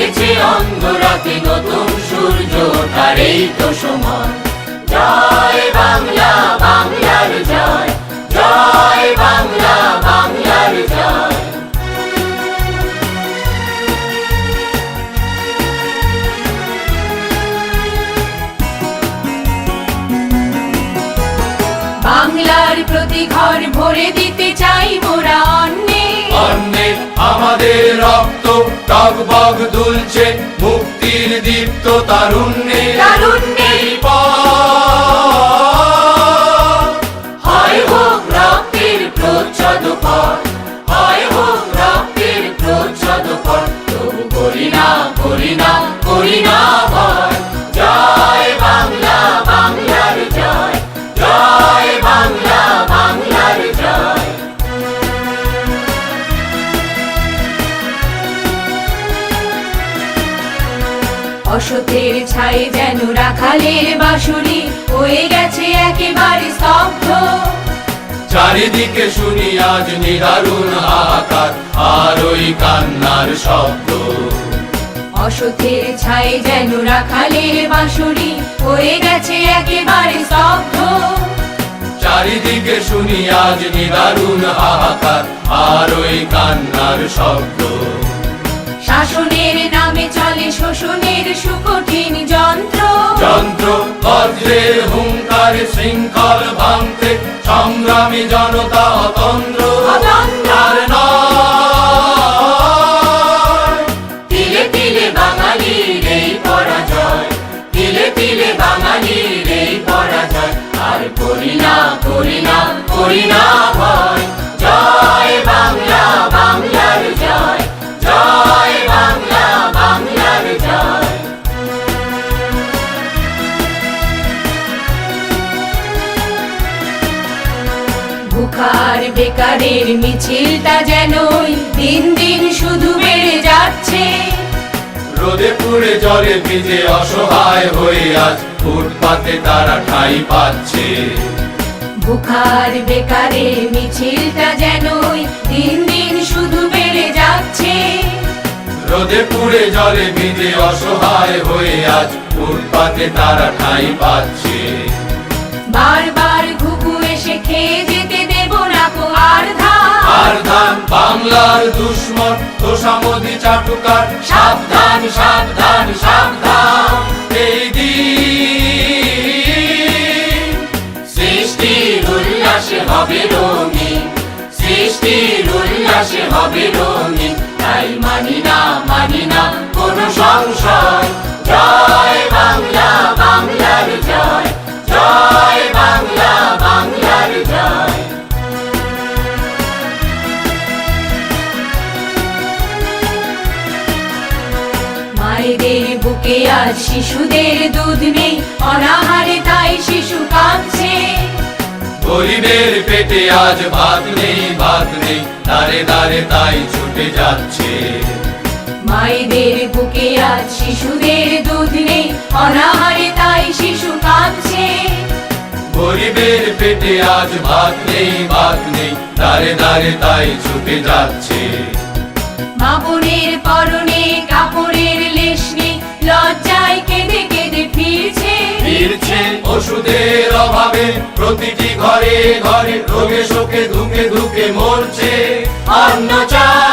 জেগেছে অন্ধরাতে নতুন সূর্য ওঠার এই তো সময়। জয় বাংলা, বাংলার জয়, জয় বাংলা, বাংলার জয়। বাংলার প্রতি ঘর ভরে দিতে চাই মোরা অন্নে, অন্নে আমাদের রক্ত টগবগ দুলছে মুক্তির দীপ্ত তারুণ্যে, তারুণ্যে। হয় হোক রক্তের প্রচ্ছদ পথ, হয় হোক রক্তের প্রচ্ছদ পথ, তবু করি না, করি না, করি না ভয়। জয় বাংলা, বাংলার জয়, জয় বাংলা, বাংলার জয়। অসতের ছাই যেন রাখালের বাঁশুরি হয়ে গেছে একেবারে স্তব্ধ। চারিদিকে শুনি আজ নিদারুণ হাহাকার আর ওই কান্নার শব্দ। অসতের ছাই যেন রাখালের বাঁশুরি হয়ে গেছে একেবারে স্তব্ধ। চারিদিকে শুনি আজ নিদারুণ হাহাকার আর ওই কান্নার শব্দ। শাসনের নামে চলে শোষণের সুকঠিন যন্ত্র, যন্ত্র বজ্রের হুঙ্কার শৃঙ্খল ভাঙতে সংগ্রামী জনতা অতন্দ্র। আর নয় তিলে তিলে বাঙালির এই পরাজয়, তিলে তিলে বাঙালির এই পরাজয়। আর করি না, করি না, করি না ভয়। জয় বাংলা, বাংলার জয়, জয় বাংলা, বাংলার জয়। বুখার বেকারের মিছিলটা যেন দিন দিন শুধু বেড়ে যাচ্ছে। রোদে পুড়ে জলে ভিজে অসহায় হয়ে আজ ফুটপাতে তারা ঠাঁই পাচ্ছে। বুখার বেকারের মিছিলটা যেন দিন দিন শুধু বেড়ে যাচ্ছে। রোদে পুড়ে জলে ভিজে অসহায় হয়ে আজ ফুটপাতে তারা ঠাঁই পাচ্ছে। বারবার ঘুঘু এসে খেয়ে যেতে দেব না কো আর ধান, আর ধান বাংলার দুশ্মন তোষামোদি চাটুকার সাবধান, সাবধান, সাবধান। এই দিন সৃষ্টির উল্লাসে হবে রঙিন, সৃষ্টির উল্লাসে হবে রঙিন। তাই মানি না, মানি না কোনো সংশয়। জয় বাংলা, বাংলার জয়, জয় বাংলা, বাংলার জয়। মায়েদের বুকে আজ শিশুদের দুধ নেই অনাহারে, তাই শিশু কাঁদছে। গরিবের পেটে আজ ভাত নেই, ভাত নেই দাঁড়ে দাঁড়ে তাই ছুটে যাচ্ছে। মায়েদের বুকে আজ শিশুদের দুধ নেই অনাহারে, তাই শিশু কাঁদছে। গরিবের পেটে আজ ভাত নেই, ভাত নেই দাঁড়ে দাঁড়ে তাই ছুটে যাচ্ছে। মা বোনের পরনে কাপড়ের লেশ নেই, লজ্জায় কেঁদে কেঁদে ফিরছে। ফিরছে ওষুধের অভাবে প্রতিটি ঘরে ঘরে রোগে শোকে ধুকে ধুকে মরছে। অন্ন চাল